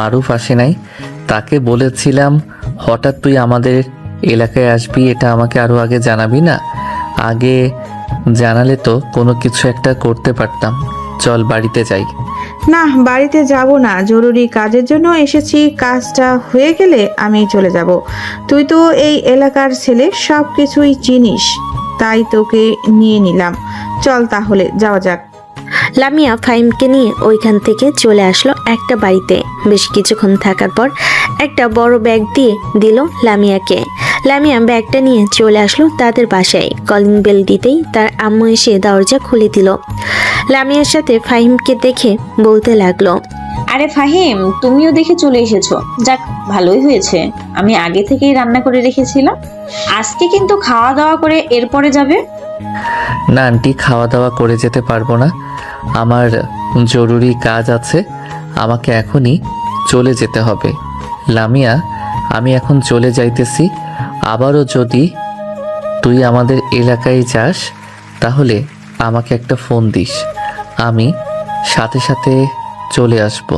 মারুফ আসে নাই, তাকে বলেছিলাম হঠাৎ তুই আমাদের এলাকায় আসবি, এটা আমাকে আরও আগে জানাবি না? আগে জানালে তো কোনো কিছু একটা করতে পারতাম। চল বাড়িতে যাই। না, বাড়িতে যাব না, জরুরি কাজের জন্য এসেছি। কাজটা হয়ে গেলে আমি চলে যাব। তুই তো এই এলাকার ছেলে, সব কিছুই চিনিস, তাই তোকে নিয়ে নিলাম। চল তাহলে যাওয়া যাক। লামিয়া ফাহিমকে নিয়ে ওইখান থেকে চলে আসলো একটা বাড়িতে। বেশ কিছুক্ষণ থাকার পর একটা বড় ব্যাগ দিয়ে দিল লামিয়াকে। লামিয়া ব্যাগটা নিয়ে চলে আসলো তাদের বাসায়। কলিং বেল দিতেই তার আম্মু এসে দরজা খুলে দিল। লামিয়ার সাথে ফাহিমকে দেখে বলতে লাগলো, আরে ফাহিম, তুমিও দেখে চলে এসেছো, যাক ভালোই হয়েছে। আমি আগে থেকেই রান্না করে রেখেছিলাম। আজকে কিন্তু খাওয়া দাওয়া করে এরপরে যাবে। না আন্টি, খাওয়া দাওয়া করে যেতে পারবো না, আমার জরুরি কাজ আছে, আমাকে এখনই চলে যেতে হবে। লামিয়া, আমি এখন চলে যাইতেছি। আবারও যদি তুই আমাদের এলাকায় যাস তাহলে আমাকে একটা ফোন দিস, আমি সাথে সাথে চলে আসব।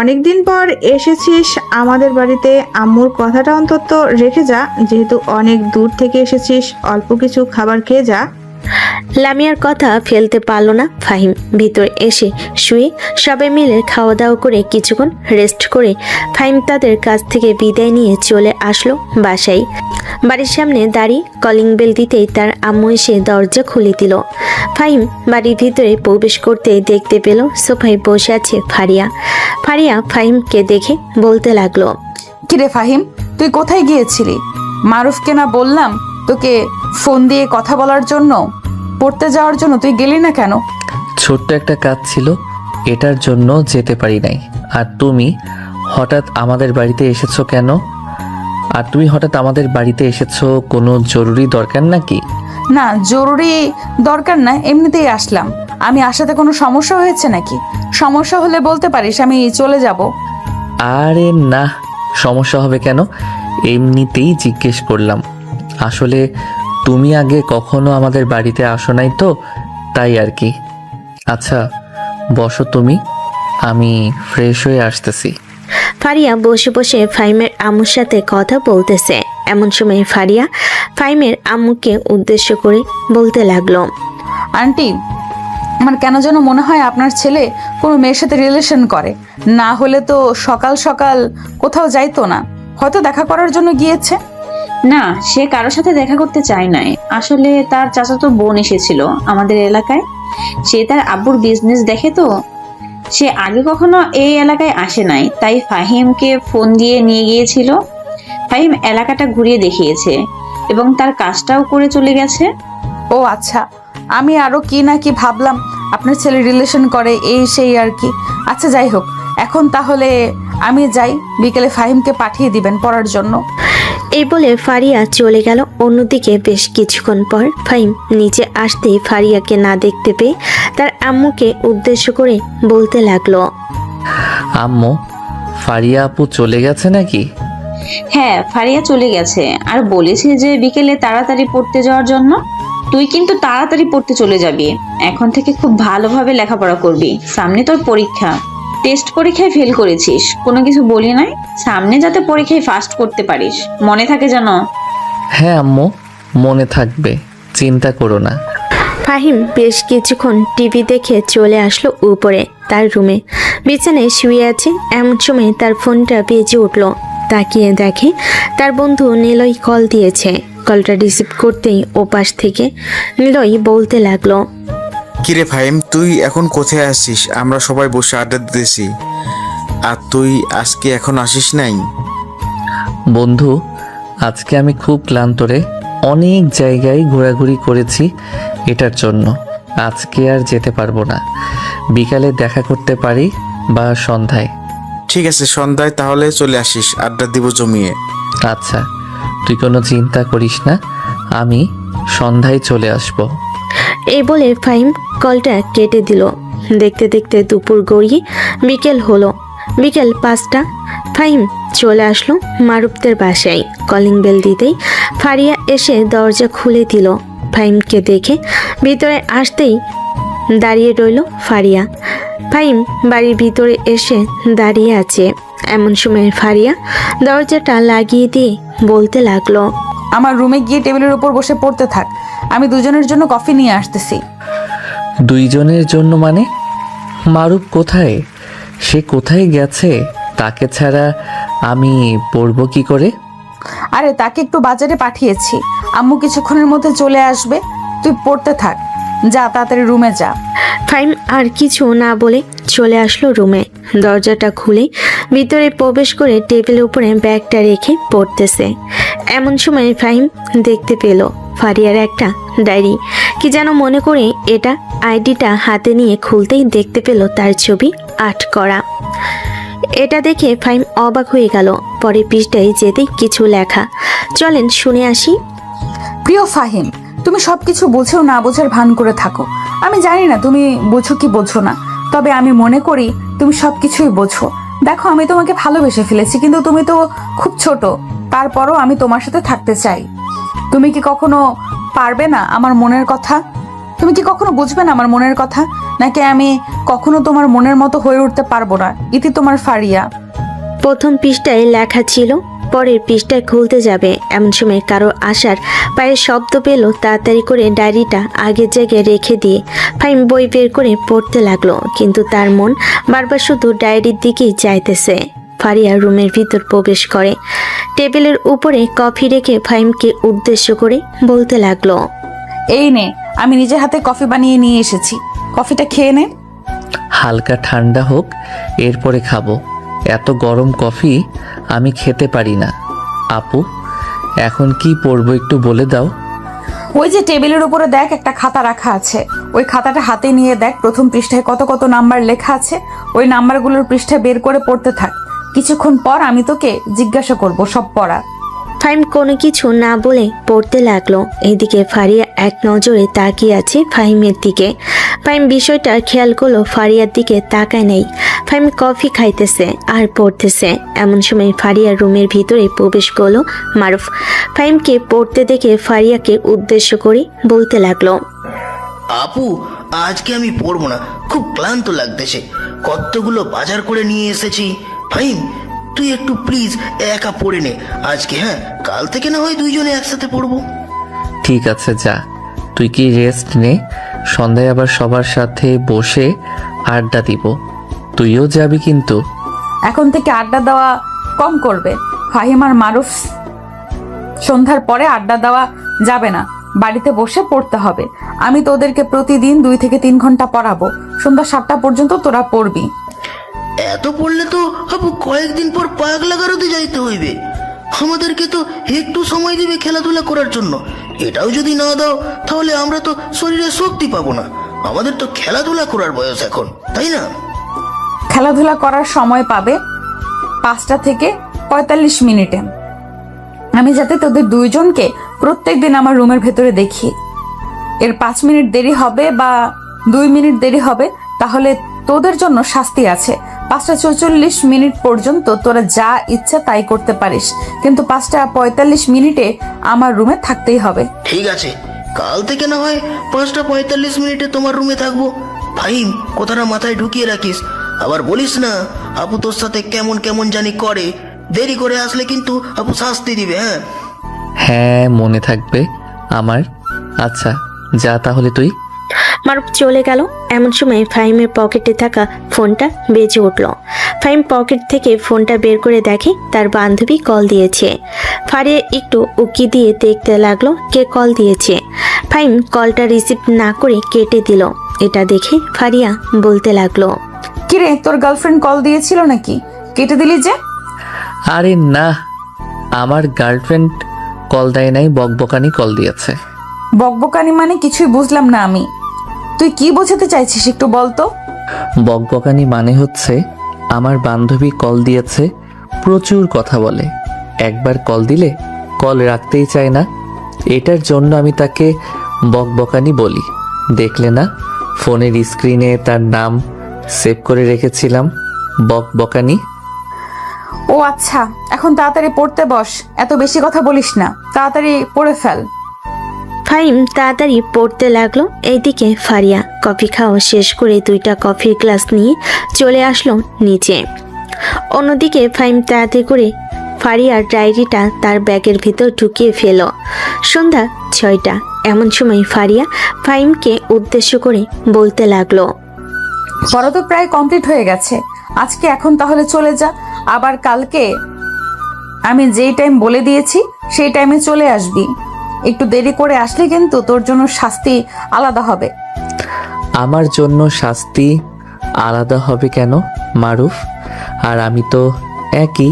অনেকদিন পর এসেছিস আমাদের বাড়িতে, আম্মুর কথাটা অন্তত রেখে যা। যেহেতু অনেক দূর থেকে এসেছিস, অল্প কিছু খাবার খেয়ে যা। লামিয়ার কথা ফেলতে পারল না ফাহিম। ভিতরে এসে শুয়ে সবাই মিলে খাওয়া দাওয়া করে কিছুক্ষণ রেস্ট করে ফাহিম তাদের কাছ থেকে বিদায় নিয়ে চলে আসলো বাসায়। বাড়ির সামনে দাঁড়িয়ে কলিং বেল দিতেই তার আম্মু এসে দরজা খুলে দিল। ফাহিম বাড়ির ভিতরে প্রবেশ করতে দেখতে পেল সোফায় বসে আছে ফারিয়া। ফারিয়া ফাহিমকে দেখে বলতে লাগলো, কিরে ফাহিম, তুই কোথায় গিয়েছিলি? মারুফকে না বললাম তোকে ফোন দিয়ে কথা বলার জন্য? পড়তে যাওয়ার জন্য তুই গেলি না কেন? ছোট্ট একটা কাজ ছিল, এটার জন্য যেতে পারি নাই। আর তুমি হঠাৎ আমাদের বাড়িতে এসেছো কেন? কোনো জরুরি দরকার নাকি? না, জরুরি দরকার না, এমনিতেই আসলাম। আমি আসাতে কোনো সমস্যা হয়েছে নাকি? সমস্যা হলে বলতে পারিস, আমি চলে যাব। আরে না, সমস্যা হবে কেন? এমনিতেই জিজ্ঞেস করলাম। আসলে তুমি আগে কখনো আমাদের বাড়িতে আসো নাই তো, তাই আর কি। আচ্ছা বসো তুমি, আমি ফ্রেশ হয়ে আসতেছি। ফারিয়া বসে বসে ফাহিমের আম্মুর সাথে কথা বলতেছে। এমন সময় ফারিয়া ফাহিমের আম্মুকে উদ্দেশ্য করে বলতে লাগলো, আন্টি, আমার কেন যেন মনে হয় আপনার ছেলে কোনো মেয়ের সাথে রিলেশন করে। না হলে তো সকাল সকাল কোথাও যাইতো না, হয়তো দেখা করার জন্য গিয়েছে। না, সে কারোর সাথে দেখা করতে চায় নাই। আসলে তার চাচাতো বোন এসেছিল আমাদের এলাকায়। সে তার আব্বুর বিজনেস দেখে তো, সে আগে কখনো এই এলাকায় আসে নাই, তাই ফাহিমকে ফোন দিয়ে নিয়ে গিয়েছিল। ফাহিম এলাকাটা ঘুরিয়ে দেখিয়েছে এবং তার কাজটাও করে চলে গেছে। ও আচ্ছা, আমি আরো কি না কি ভাবলাম আপনার ছেলে রিলেশন করে, এই সেই আর কি। আচ্ছা যাই হোক, এখন তাহলে আমি যাই, বিকেলে ফাহিমকে পাঠিয়ে দিবেন পড়ার জন্য। এই বলে ফারিয়া চলে গেল। অন্যদিকে বেশ কিছুক্ষণ পর ফাহিম নিচে আসতেই ফারিয়াকে না দেখতে পেয়ে তার আম্মুকে উদ্দেশ্য করে বলতে লাগলো, আম্মু, ফারিয়া আপু চলে গেছে নাকি? হ্যাঁ, ফারিয়া চলে গেছে আর বলেছে যে বিকেলে তাড়াতাড়ি পড়তে যাওয়ার জন্য। তুই কিন্তু তাড়াতাড়ি পড়তে চলে যাবি। এখন থেকে খুব ভালোভাবে লেখাপড়া করবি, সামনে তোর পরীক্ষা। টেস্ট পরীক্ষায় ফেল করেছিস, কোনো কিছু বলি নাই। সামনে যাতে পরীক্ষায় ফার্স্ট করতে পারিস, মনে থাকে যেন। হ্যাঁ আম্মু, মনে থাকবে, চিন্তা করো না। ফাহিম বেশ কিছুক্ষণ টিভি দেখে চলে আসলো উপরে তার রুমে। বিছানায় শুয়ে আছে, এমন সময় তার ফোনটা বেজে উঠল। তাকিয়ে দেখে তার বন্ধু নিলয় কল দিয়েছে। কলটা রিসিভ করতেই ওপাশ থেকে নিলয় বলতে লাগলো, কিরে ফাহিম, তুই এখন কোথায় আসছিস? আমরা সবাই বসে আড্ডা দিতেছি, আর তুই আজকে এখন আসিস নাই? বন্ধু, আজকে আমি খুব ক্লান্ত রে, অনেক জায়গায় ঘোরাঘুরি করেছি, এটার জন্য আজকে আর যেতে পারবো না। বিকালে দেখা করতে পারি বা সন্ধ্যায়। ঠিক আছে, সন্ধ্যায় তাহলে চলে আসিস, আড্ডা দিব জমিয়ে। আচ্ছা, তুই কোনো চিন্তা করিস না, আমি সন্ধ্যায় চলে আসব। এই বলে ফাহিম কলটা কেটে দিল। দেখতে দেখতে দুপুর গড়িয়ে বিকেল হলো। বিকেল 5টা। ফাহিম চলে আসলো মারুফদের বাসায়। কলিং বেল দিতেই ফারিয়া এসে দরজা খুলে দিল। ফাহিমকে দেখে ভিতরে আসতেই দাঁড়িয়ে রইল ফারিয়া। ফাহিম বাড়ির ভিতরে এসে দাঁড়িয়ে আছে। এমন সময় ফারিয়া দরজাটা লাগিয়ে দিয়ে বলতে লাগলো, আমার রুমে গিয়ে টেবিলের উপর বসে পড়তে থাক, আমি দুজনের জন্য কফি নিয়ে আসতেছি। দুইজনের জন্য মানে? মারুফ কোথায়? সে কোথায় গেছে? তাকে ছাড়া আমি পড়ব কি করে? আরে তাকে একটু বাজারে পাঠিয়েছি, আম্মু কিছুক্ষণের মধ্যে চলে আসবে, তুই পড়তে থাক, যা তাড়াতাড়ি রুমে যা। ফাহিম আর কিছু না বলে চলে আসলো রুমে। দরজাটা খুলে ভিতরে প্রবেশ করে টেবিলের উপরে ব্যাগটা রেখে পড়তেছে। এমন সময় ফাহিম দেখতে পেল ফারিয়ার একটা ডায়েরি। কি যেন মনে করে এটা আইডিটা হাতে নিয়ে খুলতেই দেখতে পেল তার ছবি আর্ট করা। এটা দেখে ফাহিম অবাক হয়ে গেল। পরে পৃষ্ঠায় যেতেই কিছু লেখা। চলেন শুনে আসি। প্রিয় ফাহিম, তুমি সবকিছু বোঝেও না বোঝার ভান করে থাকো। আমি জানি না তুমি বোঝো কি বোঝো না, তবে আমি মনে করি তুমি সবকিছুই বোঝো। দেখো, আমি তোমাকে ভালোবেসে ফেলেছি, কিন্তু তুমি তো খুব ছোট, তারপরও আমি তোমার সাথে থাকতে চাই। তুমি কি কখনো পারবে না আমার মনের কথা? তুমি কি কখনো বুঝবে না আমার মনের কথা? নাকি আমি কখনো তোমার মনের মতো হয়ে উঠতে পারবো না? ইতি তোমার ফারিয়া। প্রথম পৃষ্ঠায় লেখা ছিল, পরের পৃষ্ঠায় খুলতে যাবে এমন সময় কারো আসার পায়ের শব্দ পেল। তাড়াতাড়ি করে ডায়েরিটা আগের জায়গায় রেখে দিয়ে ফাহিম বই বের করে পড়তে লাগলো, কিন্তু তার মন বারবার শুধু ডায়েরির দিকেই চাইতেছে। ফারিয়া রুমের ভিতর প্রবেশ করে টেবিলের উপরে কফি রেখে ফাহিমকে উদ্দেশ্য করে বলতে লাগলো, এই নে, আমি নিজের হাতে কফি বানিয়ে নিয়ে এসেছি, কফিটা খেয়ে নে। হালকা ঠান্ডা হোক, এরপরে খাবো। এত গরম কফি আমি খেতে পারি না। আপু, এখন কি পড়বো একটু বলে দাও। ওই যে টেবিলের উপরে দেখ, একটা খাতা রাখা আছে, ওই খাতাটা হাতে নিয়ে দেখ, প্রথম পৃষ্ঠায় কত কত নাম্বার লেখা আছে। ওই নাম্বারগুলোর পৃষ্ঠা বের করে পড়তে থাক। কিছুক্ষণ পর আমি তোকে জিজ্ঞাসা করব সব পড়া। ফাহিম কোনো কিছু না বলে পড়তে লাগলো। এইদিকে ফারিয়া এক নজরে তাকিয়ে আছে ফাহিমের দিকে। ফাহিম বিষয়টা খেয়াল করলো, ফারিয়ার দিকে তাকায় নেই। ফাহিম কফি খাইতেছে আর পড়তেছে। এমন সময় ফারিয়ার রুমের ভিতরে প্রবেশ করলো মারুফ। ফাহিমকে পড়তে দেখে ফারিয়াকে উদ্দেশ্য করে বলতে লাগলো, আপু, আজকে আমি পড়বো না, খুব ক্লান্ত লাগতেছে, কতগুলো বাজার করে নিয়ে এসেছি। ফাহিম, তুই একটু প্লিজ একা পড়ে নে আজকে, হ্যাঁ? কাল থেকে না হয় দুইজনে একসাথে পড়বো। ঠিক আছে, যা, তুই কি রেস্ট নে। সন্ধ্যায় আবার সবার সাথে বসে আড্ডা দিব। তুইও যাবি কিন্তু। এখন থেকে আড্ডা দেওয়া কম করবে। ফাহিম আর মারুফ সন্ধ্যার পরে আড্ডা দেওয়া যাবে না, বাড়িতে বসে পড়তে হবে। আমি তোদেরকে প্রতিদিন 2 থেকে 3 ঘন্টা পড়াবো, সন্ধ্যা 7টা পর্যন্ত তোরা পড়বি। এত পড়লে তো আপু কয়েকদিন পর পাগলা গারদে যাইতে হইবে। আমাদেরকে তো একটু সময় দিবে খেলাধুলা করার জন্য। এটাও যদি না দাও তাহলে আমরা তো শরীরে শক্তি পাবো না। আমাদের তো খেলাধুলা করার বয়স এখন, তাই না? খেলাধুলা করার সময় পাবে 5টা থেকে 45 মিনিটে। আমি যাতে তোদের দুইজনকে প্রত্যেকদিন আমার রুমের ভেতরে দেখি। এর 5 মিনিট দেরি হবে বা 2 মিনিট দেরি হবে, তাহলে তোদের জন্য শাস্তি আছে। 5টা 44 পর্যন্ত তোরা যা ইচ্ছা তাই করতে পারিস, কিন্তু 5টা 45 আমার রুমে থাকতেই হবে। ঠিক আছে, কাল থেকে না হয় 5টা 45 তোমার রুমে থাকবো। ফাহিম, কথাটা মাথায় ঢুকিয়ে রাখিস, আবার বলিস না আপু তোর সাথে কেমন কেমন জানি করে। দেরি করে আসলে কিন্তু আপু শাস্তি দিবে, হ্যাঁ? হ্যাঁ, মনে থাকবে আমার। আচ্ছা, যা তাহলে তুই। মারুফ চলে গেল। এমন সময় ফাহিমের পকেটে থাকা ফোনটা বেজে উঠল। ফাহিম পকেট থেকে ফোনটা বের করে দেখে তার বান্ধবী কল দিয়েছে। ফারিয়া একটু উকি দিয়ে দেখতে লাগলো কে কল দিয়েছে। ফাহিম কলটা রিসিভ না করে কেটে দিল। এটা দেখে ফারিয়া বলতে লাগলো, কিরে, তোর গার্লফ্রেন্ড কল দিয়েছিল নাকি? কেটে দিলি যে? আরে না, আমার গার্লফ্রেন্ড কল দেয় নাই, বকবকানি কল দিয়েছে। বকবকানি মানে কিছুই বুঝলাম না আমি। তুই কি বোঝাতে চাইছিস একটু বলতো? বকবকানি মানে হচ্ছে আমার বান্ধবী কল দিয়েছে, প্রচুর কথা বলে, একবার কল দিলে কল রাখতেই চায় না। এটার জন্য আমি তাকে বকবকানি বলি। দেখলে না, ফোনের স্ক্রিনে তার নাম সেভ করে রেখেছিলাম, বকবকানি। ও আচ্ছা, এখন তাড়াতাড়ি পড়তে বস, এত বেশি কথা বলিস না, তাড়াতাড়ি পড়ে ফেল। ফাহিম তাড়াতাড়ি পড়তে লাগলো। এইদিকে ফারিয়া কফি খাওয়া শেষ করে 2টা কফির গ্লাস নিয়ে চলে আসলো নিচে। অন্যদিকে ফাহিম তাড়াতাড়ি করে ফারিয়ার ডায়েরিটা তার ব্যাগের ভিতর ঢুকিয়ে ফেল। সন্ধ্যা 6টা। এমন সময় ফারিয়া ফাহিমকে উদ্দেশ্য করে বলতে লাগলো, পড়া তো প্রায় কমপ্লিট হয়ে গেছে, আজকে এখন তাহলে চলে যা। আবার কালকে আমি যেই টাইম বলে দিয়েছি সেই টাইমে চলে আসবি। একটু দেরি করে আসলে কিন্তু তোর জন্য শাস্তি আলাদা হবে। আমার জন্য শাস্তি আলাদা হবে কেন মারুফ? আর আমি তো একই।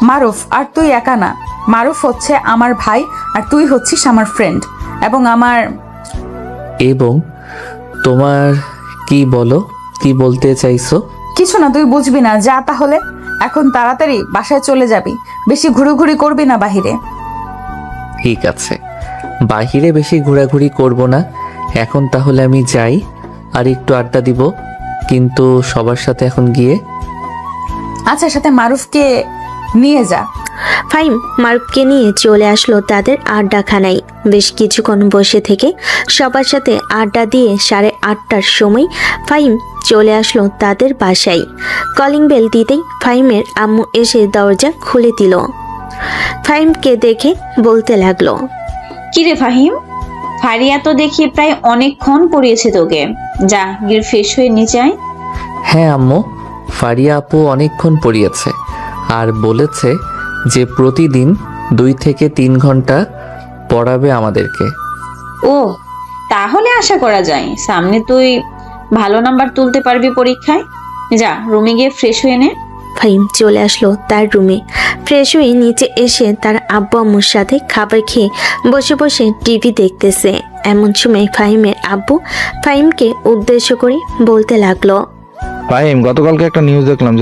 মারুফ আর তুই একা না, মারুফ হচ্ছে আমার ভাই আর তুই হচ্ছিস আমার ফ্রেন্ড এবং এবং তোমার কি বলো, কি বলতে চাইছো? কিছু না, তুই বুঝবি না, যা তাহলে। এখন তাড়াতাড়ি বাসায় চলে যাবি, বেশি ঘুরোঘুরি করবি না বাহিরে। ঠিক আছে, বাহিরে বেশি ঘোরাঘুরি করব না। এখন তাহলে আমি যাই, আর একটু আড্ডা দিব, কিন্তু সবার সাথে এখন গিয়ে। আচ্ছা, সাথে মারুফকে নিয়ে যা। ফাহিম মারুফকে নিয়ে চলে আসলো তাদের আড্ডাখানায়। বেশ কিছুক্ষণ বসে থেকে সবার সাথে আড্ডা দিয়ে 8:30টার সময় ফাহিম চলে আসলো তাদের বাসায়। কলিং বেল দিতেই ফাহিমের আম্মু এসে দরজা খুলে দিল। ফাহিমকে দেখে বলতে লাগলো, কিরে ফাহিম, ফারিয়া তো দেখি প্রায় অনেকক্ষণ পড়িয়েছে তোকে। যা গিয়ে ফ্রেশ হয়ে নিচে আয়। হ্যাঁ আম্মু, ফারিয়া আপু অনেকক্ষণ পড়িয়েছে আর বলেছে যে প্রতিদিন 2 থেকে 3 ঘন্টা পড়াবে আমাদেরকে। ও, তাহলে আশা করা যায় সামনে তুই ভালো নাম্বার তুলতে পারবি পরীক্ষায়। যা রুমে গিয়ে ফ্রেশ হয়ে নে। ফাহিম চলে আসলো তার রুমে। ফ্রেশ হয়ে নিচে এসে তার আব্বু আম্মুর সাথে খাবার খেয়ে বসে বসে টিভি দেখতেছে। এমন সময় ফাহিমের আব্বু ফাহিমকে উদ্দেশ্য করে বলতে লাগলো, ফাহিম, গতকালকে একটা নিউজ দেখলাম